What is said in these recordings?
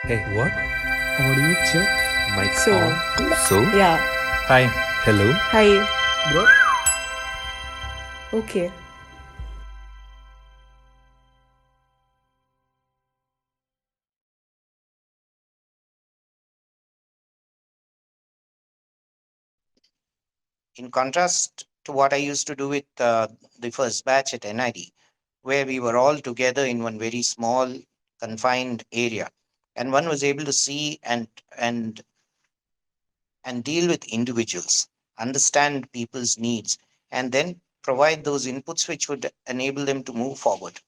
Hey, what? Audio check. Mic So, on. So, yeah. hi, hello. Hi. Bro, Okay. In contrast to what I used to do with the first batch at NID, where we were all together in one very small, confined area, and one was able to see and and deal with individuals, understand people's needs, and then provide those inputs which would enable them to move forward.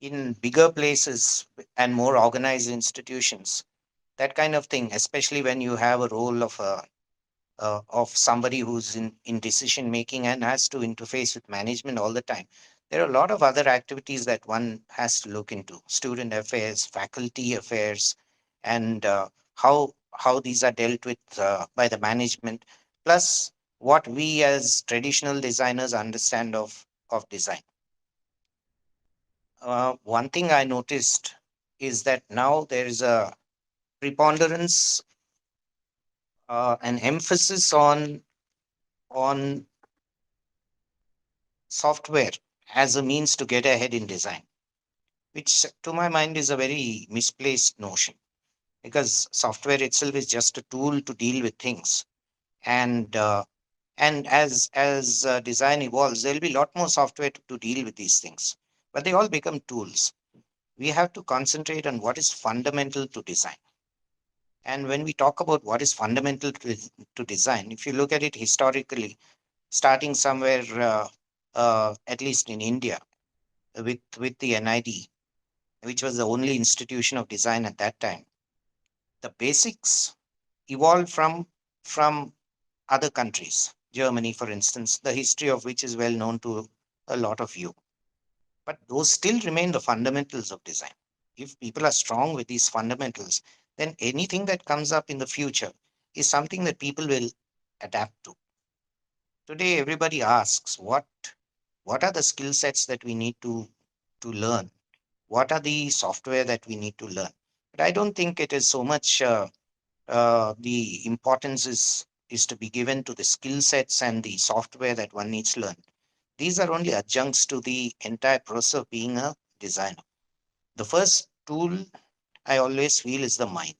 In bigger places and more organized institutions, that kind of thing, especially when you have a role of somebody who's in decision making and has to interface with management all the time. There are a lot of other activities that one has to look into: student affairs, faculty affairs, and how these are dealt with by the management, plus what we as traditional designers understand of design. One thing I noticed is that now there is a preponderance, an emphasis on software as a means to get ahead in design, which to my mind is a very misplaced notion, because software itself is just a tool to deal with things. And as design evolves, there'll be a lot more software to deal with these things, but they all become tools. We have to concentrate on what is fundamental to design. And when we talk about what is fundamental to design, if you look at it historically, starting somewhere, at least in India, with the NID, which was the only institution of design at that time. The basics evolved from other countries. Germany, for instance, the history of which is well known to a lot of you. But those still remain the fundamentals of design. If people are strong with these fundamentals, then anything that comes up in the future is something that people will adapt to. Today, everybody asks, what are the skill sets that we need to learn? What are the software that we need to learn? But I don't think it is so much the importance is to be given to the skill sets and the software that one needs to learn. These are only adjuncts to the entire process of being a designer. The first tool I always feel is the mind.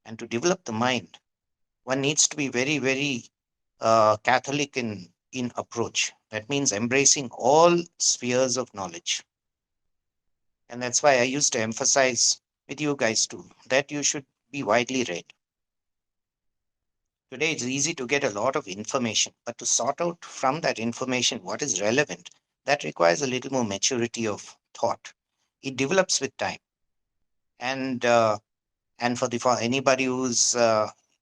And to develop the mind, one needs to be very, very Catholic in approach. That means embracing all spheres of knowledge. And that's why I used to emphasize with you guys too that you should be widely read. Today, it's easy to get a lot of information, but to sort out from that information what is relevant, that requires a little more maturity of thought. It develops with time. And for anybody who's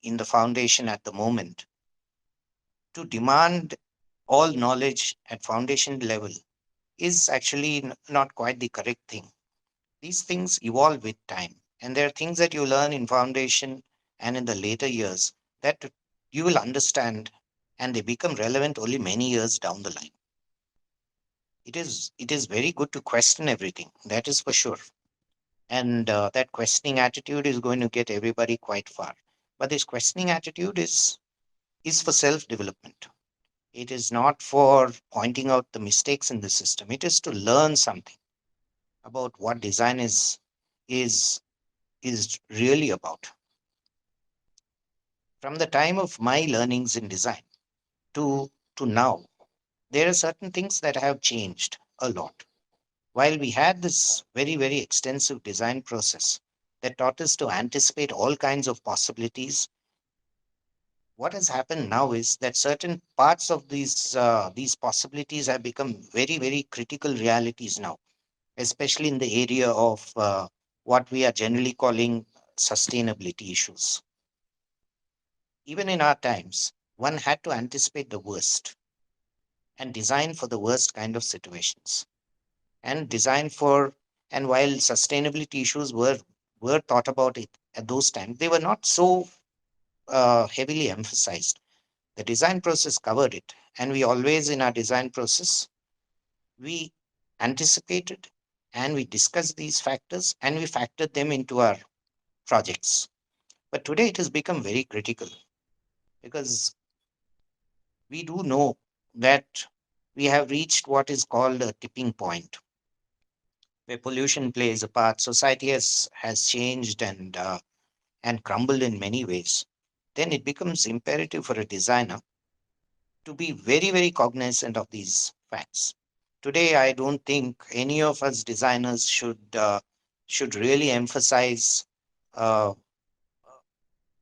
in the foundation at the moment, to demand all knowledge at foundation level is actually not quite the correct thing. These things evolve with time, and there are things that you learn in foundation and in the later years that you will understand, and they become relevant only many years down the line. It is very good to question everything, that is for sure, and that questioning attitude is going to get everybody quite far. But this questioning attitude is for self development. It is not for pointing out the mistakes in the system. It is to learn something about what design is is really about. From the time of my learnings in design to now, there are certain things that have changed a lot. While we had this very, very extensive design process that taught us to anticipate all kinds of possibilities, what has happened now is that certain parts of these possibilities have become very, very critical realities now, especially in the area of what we are generally calling sustainability issues. Even in our times, one had to anticipate the worst and design for the worst kind of situations. And design for and while sustainability issues were thought about it at those times, they were not so heavily emphasized. The design process covered it, and we always in our design process we anticipated and we discussed these factors and we factored them into our projects. But today it has become very critical because we do know that we have reached what is called a tipping point where pollution plays a part. Society has changed and crumbled in many ways. Then it becomes imperative for a designer to be very, very cognizant of these facts. Today, I don't think any of us designers should really emphasize uh,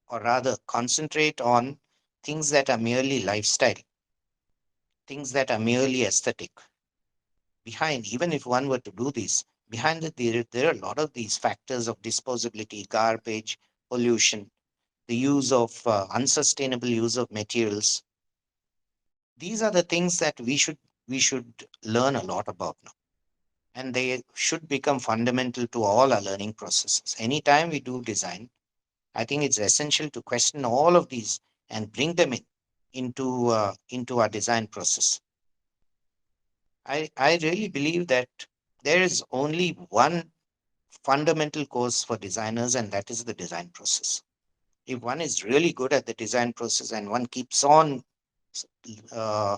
or rather concentrate on things that are merely lifestyle, things that are merely aesthetic. Behind, even if one were to do this, behind it, there are a lot of these factors of disposability, garbage, pollution, the use of unsustainable use of materials. These are the things that we should learn a lot about now, and they should become fundamental to all our learning processes. Anytime we do design, I think it's essential to question all of these and bring them into our design process. I really believe that there is only one fundamental course for designers, and that is the design process. If one is really good at the design process and one keeps on uh,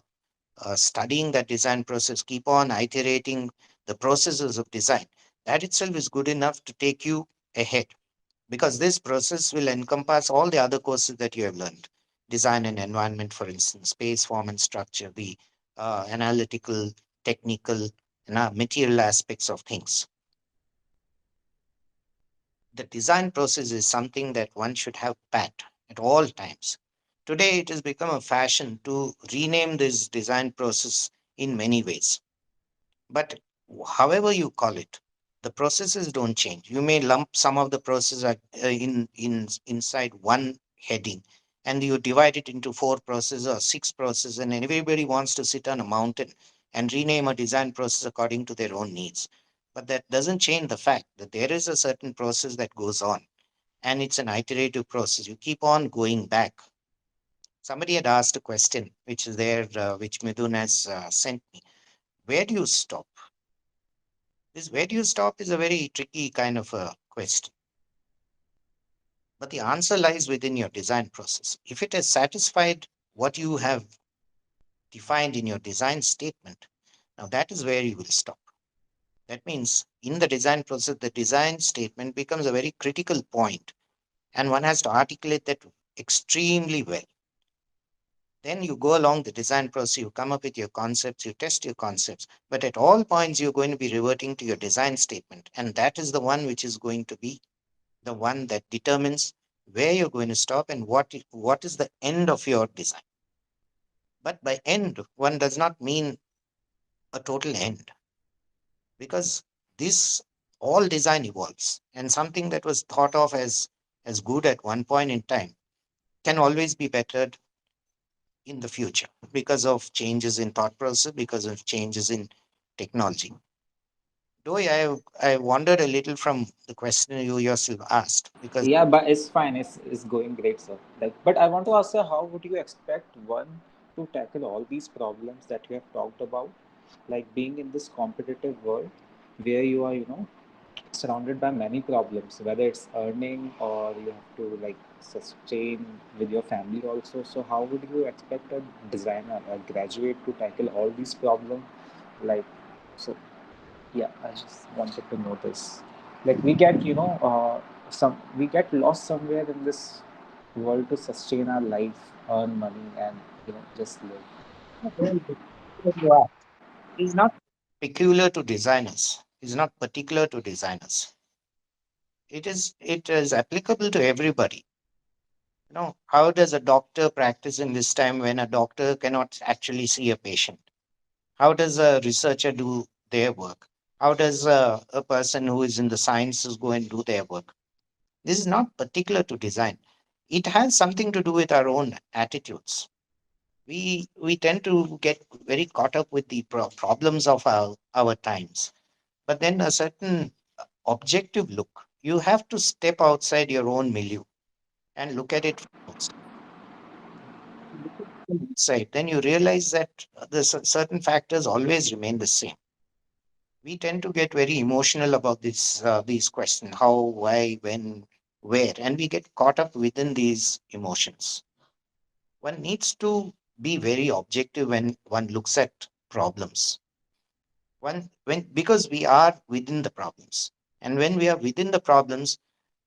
studying that design process, keep on iterating the processes of design, that itself is good enough to take you ahead, because this process will encompass all the other courses that you have learned. Design and environment, for instance, space, form, and structure, the analytical, technical, and material aspects of things. The design process is something that one should have pat at all times. Today, it has become a fashion to rename this design process in many ways. But however you call it, the processes don't change. You may lump some of the processes inside one heading, and you divide it into four processes or six processes, and everybody wants to sit on a mountain and rename a design process according to their own needs. But that doesn't change the fact that there is a certain process that goes on, and it's an iterative process. You keep on going back. Somebody had asked a question, which is there, which Midun has sent me. Where do you stop? This where do you stop is a very tricky kind of a question. But the answer lies within your design process. If it has satisfied what you have defined in your design statement, now that is where you will stop. That means in the design process, the design statement becomes a very critical point, and one has to articulate that extremely well. Then you go along the design process, you come up with your concepts, you test your concepts, but at all points, you're going to be reverting to your design statement, and that is the one which is going to be the one that determines where you're going to stop and what is the end of your design. But by end, one does not mean a total end, because this all design evolves, and something that was thought of as good at one point in time can always be bettered in the future because of changes in thought process, because of changes in technology. Though I wandered a little from the question you yourself asked, because Yeah, but it's fine. It's going great, sir. Like, but I want to ask, sir, how would you expect one to tackle all these problems that you have talked about, like being in this competitive world where you are, surrounded by many problems, whether it's earning or you have to like sustain with your family also. So how would you expect a designer, a graduate, to tackle all these problems? Like, so yeah, I just wanted to know this. Like we get, some we get lost somewhere in this world to sustain our life, earn money, and just live. is not peculiar to designers, is not particular to designers. It is applicable to everybody. How does a doctor practice in this time when a doctor cannot actually see a patient? How does a researcher do their work? How does a person who is in the sciences go and do their work? This is not particular to design. It has something to do with our own attitudes. We tend to get very caught up with the problems of our times. But then a certain objective look. You have to step outside your own milieu and look at it from outside. Look at it from outside, then you realize that the certain factors always remain the same. We tend to get very emotional about this these questions: how, why, when, where, and we get caught up within these emotions. One needs to be very objective when one looks at problems. One when Because we are within the problems, and when we are within the problems,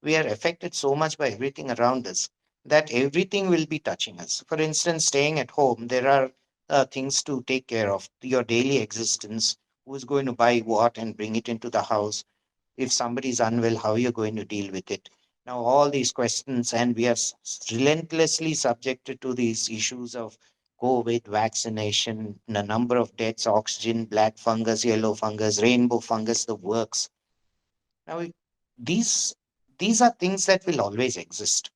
we are affected so much by everything around us that everything will be touching us. For instance, staying at home, there are things to take care of: your daily existence, who's going to buy what and bring it into the house. If somebody is unwell, how you're going to deal with it. Now, all these questions, and we are relentlessly subjected to these issues of COVID, vaccination, the number of deaths, oxygen, black fungus, yellow fungus, rainbow fungus, the works. Now, these these are things that will always exist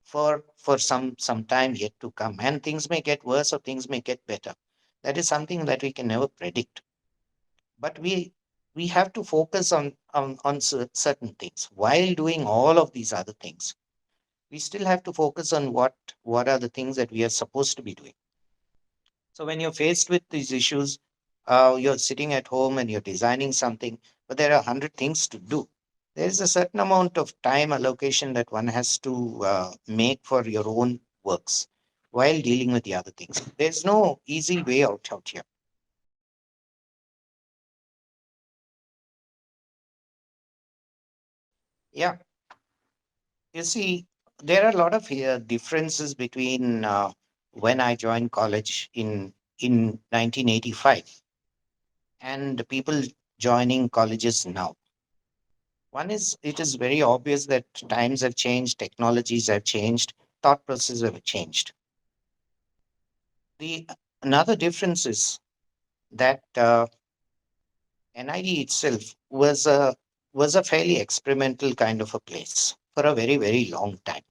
for some time yet to come, and things may get worse or things may get better. That is something that we can never predict. But we have to focus on certain things while doing all of these other things. We still have to focus on what are the things that we are supposed to be doing. So when you're faced with these issues, you're sitting at home and you're designing something, but there are 100 things to do. There is a certain amount of time allocation that one has to make for your own works while dealing with the other things. There's no easy way out here. Yeah, you see, there are a lot of differences between when I joined college in 1985 and the people joining colleges now. One is, it is very obvious that times have changed, technologies have changed, thought processes have changed. The Another difference is that NID itself was a fairly experimental kind of a place for a very long time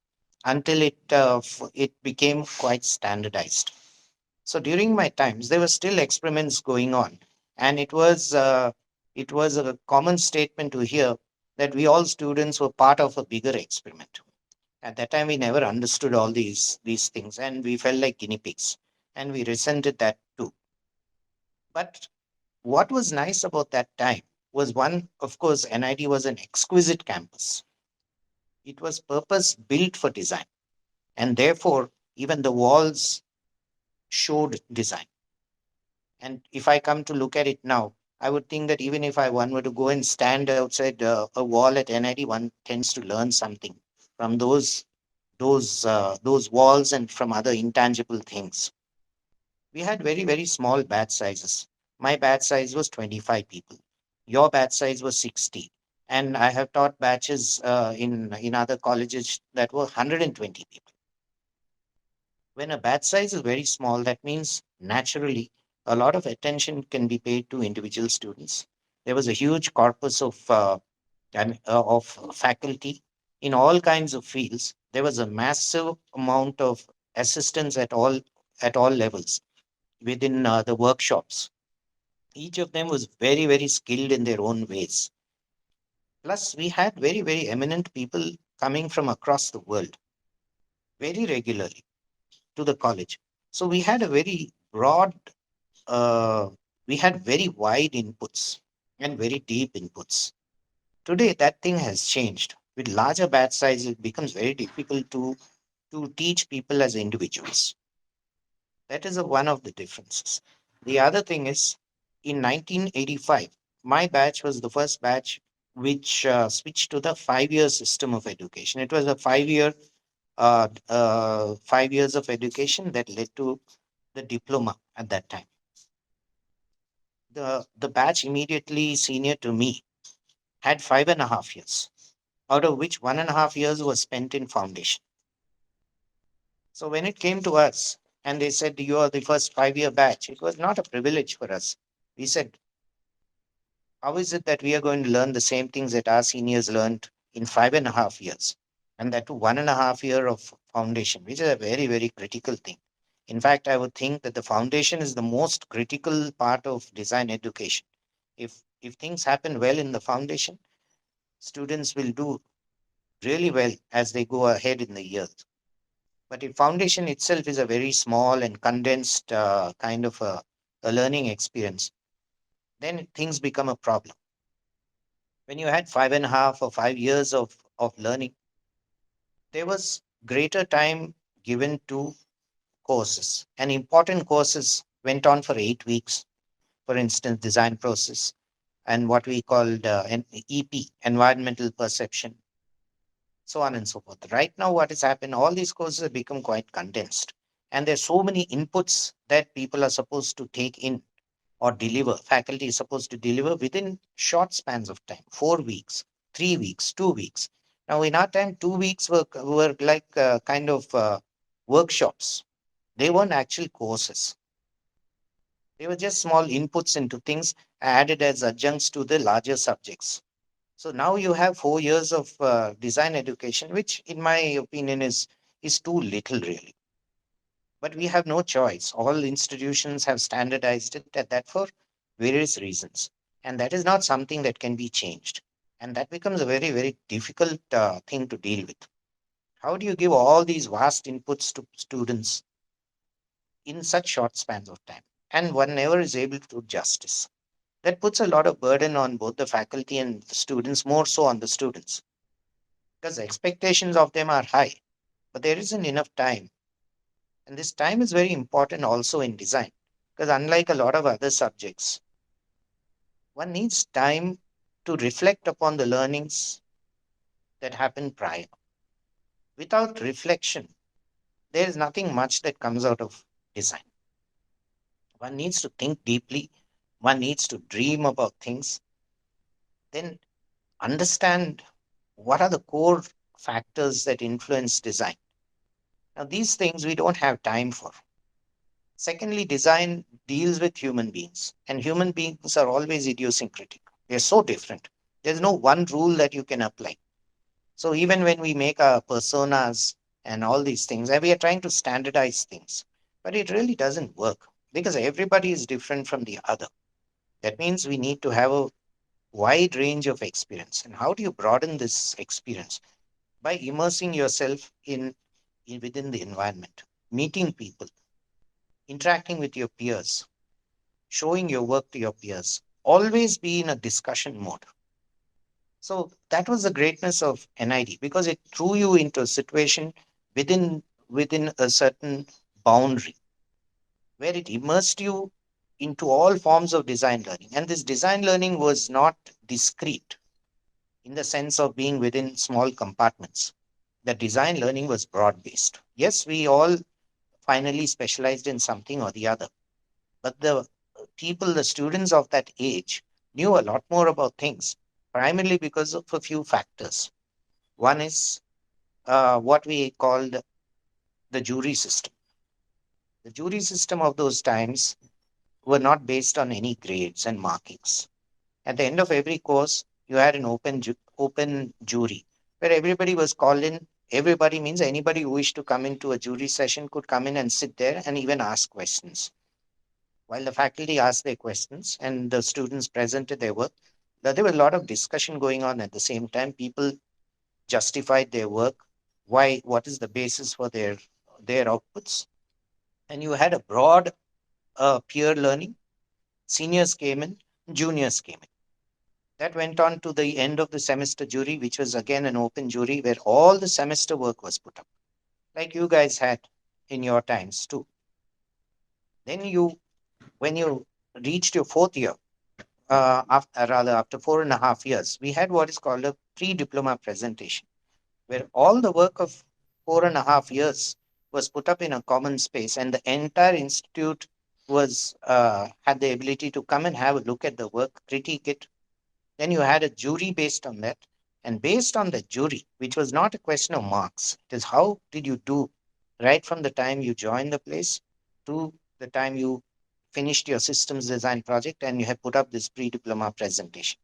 until it became quite standardized. So during my times, there were still experiments going on, and it was a common statement to hear that we all students were part of a bigger experiment. At that time, we never understood all these things, and we felt like guinea pigs, and we resented that too. But what was nice about that time was, one, of course, NID was an exquisite campus. It was purpose built for design, and therefore even the walls showed design. And if I come to look at it now, I would think that even if I one were to go and stand outside a wall at NID, one tends to learn something from those walls and from other intangible things. We had very small batch sizes. My batch size was 25 people. Your batch size was 60. And I have taught batches in other colleges that were 120 people. When a batch size is very small, that means naturally a lot of attention can be paid to individual students. There was a huge corpus of faculty in all kinds of fields. There was a massive amount of assistance at all levels within the workshops. Each of them was very skilled in their own ways. Plus, we had very eminent people coming from across the world very regularly to the college. So we had a very broad, uh, we had very wide inputs and very deep inputs. Today, that thing has changed. With larger batch size, it becomes very difficult to teach people as individuals. That is one of the differences. The other thing is, in 1985, my batch was the first batch which switched to the 5 year system of education. It was a 5 years of education that led to the diploma at that time. The batch immediately senior to me had 5.5 years, out of which 1.5 years was spent in foundation. So when it came to us and they said you are the first 5 year batch, it was not a privilege for us. We said, how is it that we are going to learn the same things that our seniors learned in 5.5 years? And that to 1.5 year of foundation, which is a very critical thing. In fact, I would think that the foundation is the most critical part of design education. If things happen well in the foundation, students will do really well as they go ahead in the years. But if foundation itself is a very small and condensed kind of a learning experience, then things become a problem. When you had 5.5 or 5 years of learning, there was greater time given to courses. And important courses went on for 8 weeks, for instance, design process and what we called an EP, environmental perception, so on and so forth. Right now, what has happened, all these courses have become quite condensed. And there's so many inputs that people are supposed to take in or deliver, faculty is supposed to deliver within short spans of time, 4 weeks, 3 weeks, 2 weeks. Now, in our time, 2 weeks were like kind of workshops. They weren't actual courses. They were just small inputs into things added as adjuncts to the larger subjects. So now you have 4 years of design education, which, in my opinion, is too little, really. But we have no choice. All institutions have standardized it at that for various reasons, and that is not something that can be changed. And that becomes a very, very difficult thing to deal with. How do you give all these vast inputs to students in such short spans of time? And one never is able to do justice. That puts a lot of burden on both the faculty and the students, more so on the students, because the expectations of them are high, but there isn't enough time. And this time is very important also in design, because unlike a lot of other subjects, one needs time to reflect upon the learnings that happened prior. Without reflection, there is nothing much that comes out of design. One needs to think deeply, one needs to dream about things, then understand what are the core factors that influence design. Now, these things we don't have time for. Secondly, design deals with human beings, and human beings are always idiosyncratic. They're so different. There's no one rule that you can apply. So even when we make our personas and all these things, and we are trying to standardize things, but it really doesn't work because everybody is different from the other. That means we need to have a wide range of experience. And how do you broaden this experience? By immersing yourself in within the environment, meeting people, interacting with your peers, showing your work to your peers. Always be in a discussion mode. So that was the greatness of NID because it threw you into a situation within a certain boundary where it immersed you into all forms of design learning. And this design learning was not discrete in the sense of being within small compartments. The design learning was broad based. Yes, we all finally specialized in something or the other, but the people, the students of that age, knew a lot more about things, primarily because of a few factors. One is what we called the jury system. The jury system of those times were not based on any grades and markings. At the end of every course, you had an open jury where everybody was called in. Everybody means anybody who wished to come into a jury session could come in and sit there and even ask questions. While the faculty asked their questions and the students presented their work, there was a lot of discussion going on at the same time. People justified their work, why, what is the basis for their outputs, and you had a broad peer learning. Seniors came in, juniors came in. That went on to the end of the semester jury, which was again an open jury where all the semester work was put up, like you guys had in your times too. Then when you reached your fourth year, after 4.5 years, we had what is called a pre-diploma presentation, where all the work of 4.5 years was put up in a common space, and the entire institute was had the ability to come and have a look at the work, critique it. Then you had a jury based on that, and based on the jury, which was not a question of marks, it is how did you do right from the time you joined the place to the time you finished your systems design project and you have put up this pre-diploma presentation.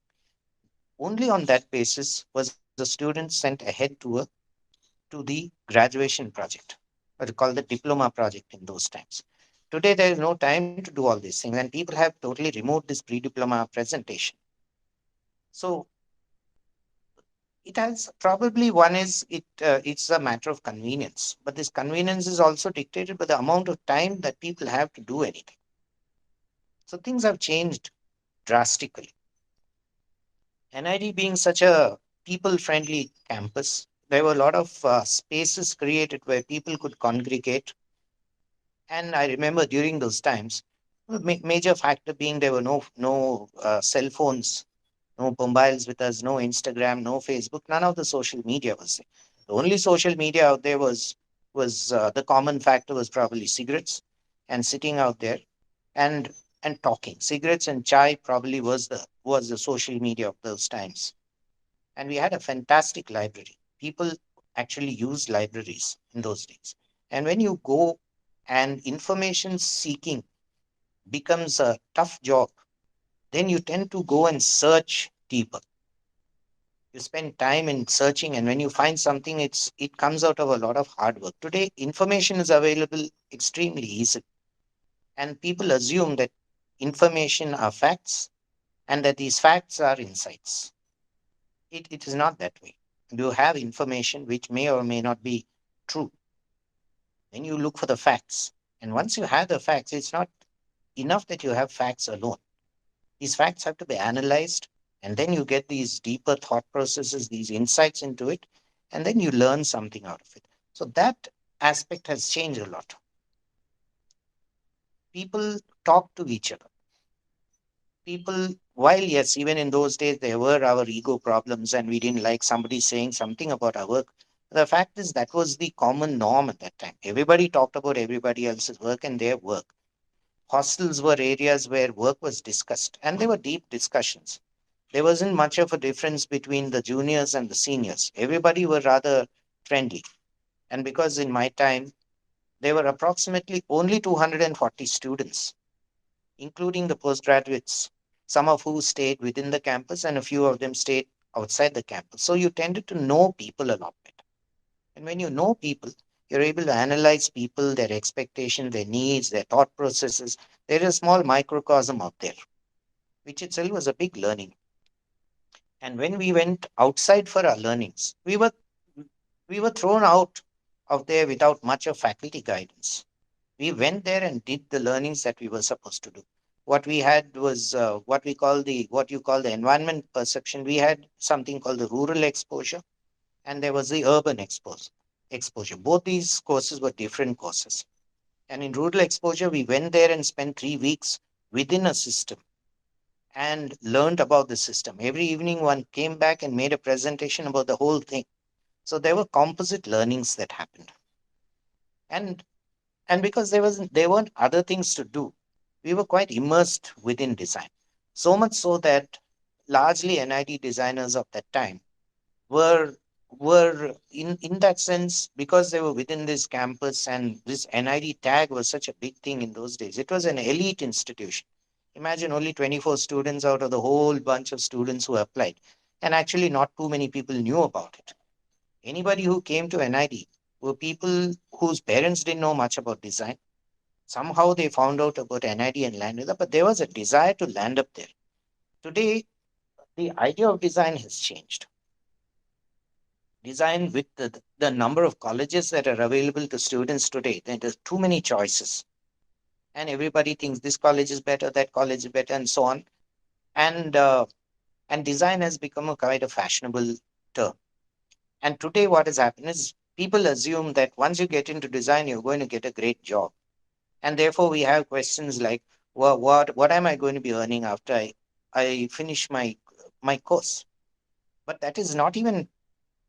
Only on that basis was a student sent ahead to the graduation project, or called the diploma project in those times. Today, there is no time to do all these things, and people have totally removed this pre-diploma presentation. So it has probably one is it's a matter of convenience, but this convenience is also dictated by the amount of time that people have to do anything. So things have changed drastically. NID being such a people friendly campus, there were a lot of spaces created where people could congregate. And I remember during those times, major factor being there were no cell phones, no mobiles with us, no Instagram, no Facebook, none of the social media was there. The only social media out there was the common factor was probably cigarettes and sitting out there and and talking. Cigarettes and chai probably was the social media of those times. And we had a fantastic library. People actually used libraries in those days. And when you go and information seeking becomes a tough job, then you tend to go and search deeper. You spend time in searching, and when you find something, it comes out of a lot of hard work. Today, information is available extremely easily, and people assume that information are facts and that these facts are insights. It is not that way. You have information which may or may not be true. Then you look for the facts. And once you have the facts, it's not enough that you have facts alone. These facts have to be analyzed, and then you get these deeper thought processes, these insights into it, and then you learn something out of it. So that aspect has changed a lot. People talk to each other. People, while yes, even in those days, there were our ego problems and we didn't like somebody saying something about our work. The fact is, that was the common norm at that time. Everybody talked about everybody else's work and their work. Hostels were areas where work was discussed, and there were deep discussions. There wasn't much of a difference between the juniors and the seniors. Everybody were rather friendly. And because in my time, there were approximately only 240 students, including the postgraduates, some of who stayed within the campus and a few of them stayed outside the campus. So you tended to know people a lot better. And when you know people, you're able to analyze people, their expectations, their needs, their thought processes. There is a small microcosm out there, which itself was a big learning. And when we went outside for our learnings, we were thrown out of there without much of faculty guidance. We went there and did the learnings that we were supposed to do. What we had was what you call the environment perception. We had something called the rural exposure, and there was the urban exposure. Both these courses were different courses. And in rural exposure, we went there and spent 3 weeks within a system and learned about the system. Every evening, one came back and made a presentation about the whole thing. So there were composite learnings that happened. And and because there weren't other things to do, we were quite immersed within design. So much so that largely NID designers of that time were in that sense, because they were within this campus and this NID tag was such a big thing in those days. It was an elite institution. Imagine only 24 students out of the whole bunch of students who applied. And actually, not too many people knew about it. Anybody who came to NID were people whose parents didn't know much about design. Somehow they found out about NID and landed up, but there was a desire to land up there. Today, the idea of design has changed. Design with the number of colleges that are available to students today, there's too many choices. And everybody thinks this college is better, that college is better, and so on. And and design has become a kind of fashionable term. And today, what has happened is people assume that once you get into design, you're going to get a great job. And therefore, we have questions like, well, what am I going to be earning after I finish my course? But that is not even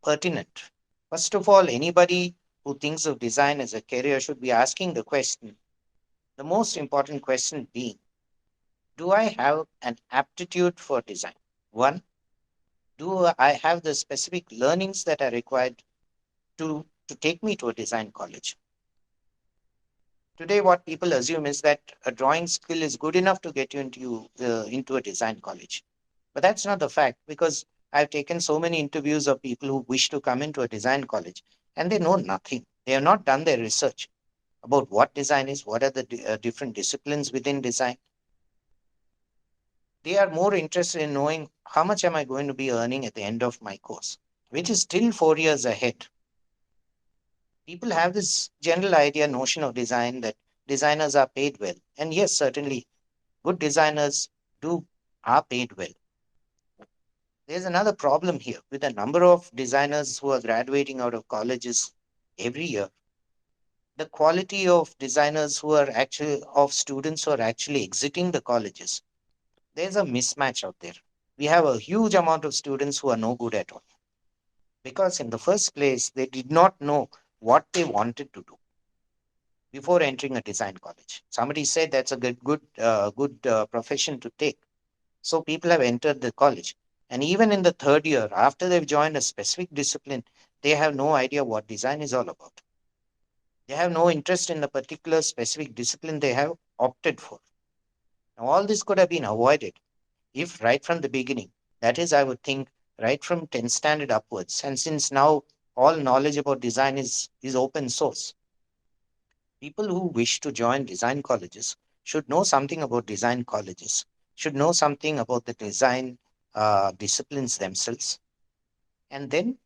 pertinent. First of all, anybody who thinks of design as a career should be asking the question, the most important question being, do I have an aptitude for design? One, do I have the specific learnings that are required to take me to a design college? Today, what people assume is that a drawing skill is good enough to get you into a design college. But that's not the fact, because I've taken so many interviews of people who wish to come into a design college and they know nothing. They have not done their research about what design is, what are the different disciplines within design. They are more interested in knowing how much am I going to be earning at the end of my course, which is still 4 years ahead. People have this general idea, notion of design, that designers are paid well. And yes, certainly good designers do are paid well. There's another problem here with a number of designers who are graduating out of colleges every year. The quality of designers who are actually, of students who are actually exiting the colleges, there's a mismatch out there. We have a huge amount of students who are no good at all because, in the first place, they did not know what they wanted to do before entering a design college. Somebody said that's a good profession to take. So people have entered the college. And even in the third year, after they've joined a specific discipline, they have no idea what design is all about. They have no interest in the particular specific discipline they have opted for. Now, all this could have been avoided if right from the beginning, that is, I would think, right from 10th standard upwards, and since now all knowledge about design is open source, people who wish to join design colleges should know something about design colleges, should know something about the design disciplines themselves, and then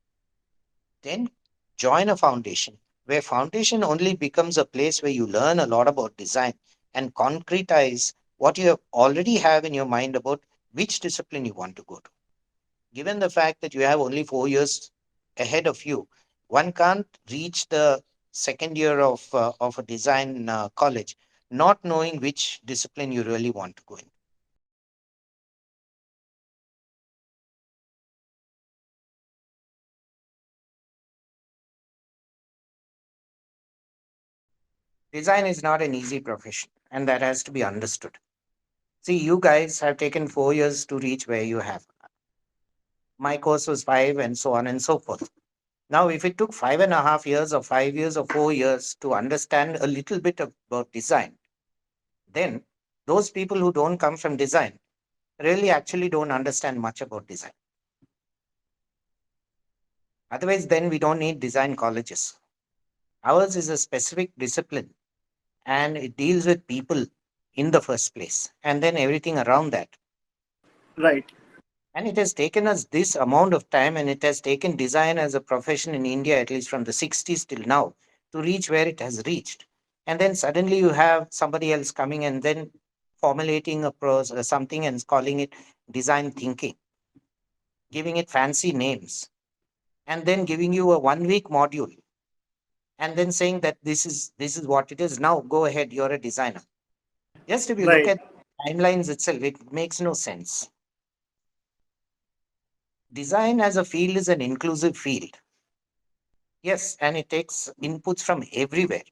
join a foundation where foundation only becomes a place where you learn a lot about design and concretize what you already have in your mind about which discipline you want to go to. Given the fact that you have only 4 years ahead of you, one can't reach the second year of a design college not knowing which discipline you really want to go in. Design is not an easy profession, and that has to be understood. See, you guys have taken 4 years to reach where you have. My course was five, and so on and so forth. Now, if it took 5.5 years, or 5 years, or 4 years to understand a little bit about design, then those people who don't come from design really actually don't understand much about design. Otherwise, then we don't need design colleges. Ours is a specific discipline and it deals with people in the first place and then everything around that. Right. And it has taken us this amount of time and it has taken design as a profession in India, at least from the 60s till now, to reach where it has reached. And then suddenly you have somebody else coming and then formulating something and calling it design thinking, giving it fancy names, and then giving you a 1 week module and then saying that this is what it is. Now go ahead, you're a designer. Just if you look Right. at timelines itself, it makes no sense. Design as a field is an inclusive field. Yes, and it takes inputs from everywhere.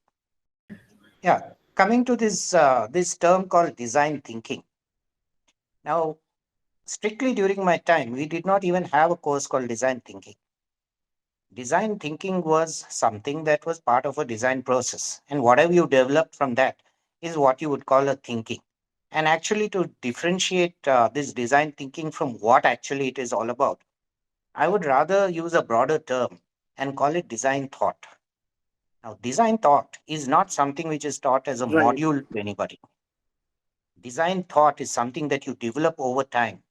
Yeah. Coming to this term called design thinking. Now, strictly during my time, we did not even have a course called design thinking. Design thinking was something that was part of a design process, and whatever you developed from that is what you would call a thinking. And actually, to differentiate this design thinking from what actually it is all about, I would rather use a broader term and call it design thought. Now, design thought is not something which is taught as a Right. module to anybody. Design thought is something that you develop over time,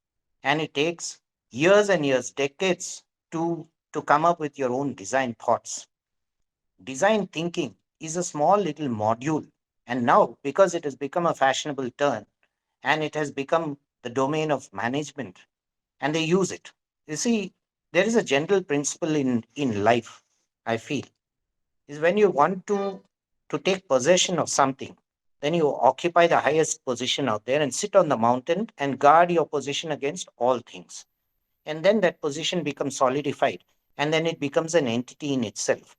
and it takes years and years, decades to come up with your own design thoughts. Design thinking is a small little module, and now because it has become a fashionable term and it has become the domain of management, and they use it. You see, there is a general principle in life, I feel, is when you want to take possession of something, then you occupy the highest position out there and sit on the mountain and guard your position against all things. And then that position becomes solidified and then it becomes an entity in itself.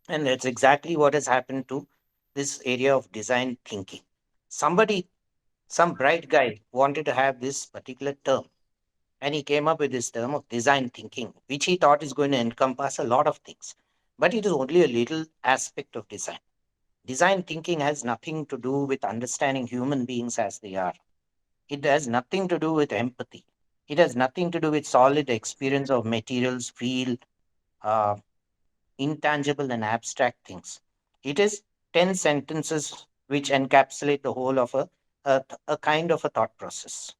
And that's exactly what has happened to this area of design thinking. Somebody, some bright guy wanted to have this particular term and he came up with this term of design thinking, which he thought is going to encompass a lot of things. But it is only a little aspect of design. Design thinking has nothing to do with understanding human beings as they are. It has nothing to do with empathy. It has nothing to do with solid experience of materials, feel, uh, intangible and abstract things. It is 10 sentences which encapsulate the whole of a kind of a thought process.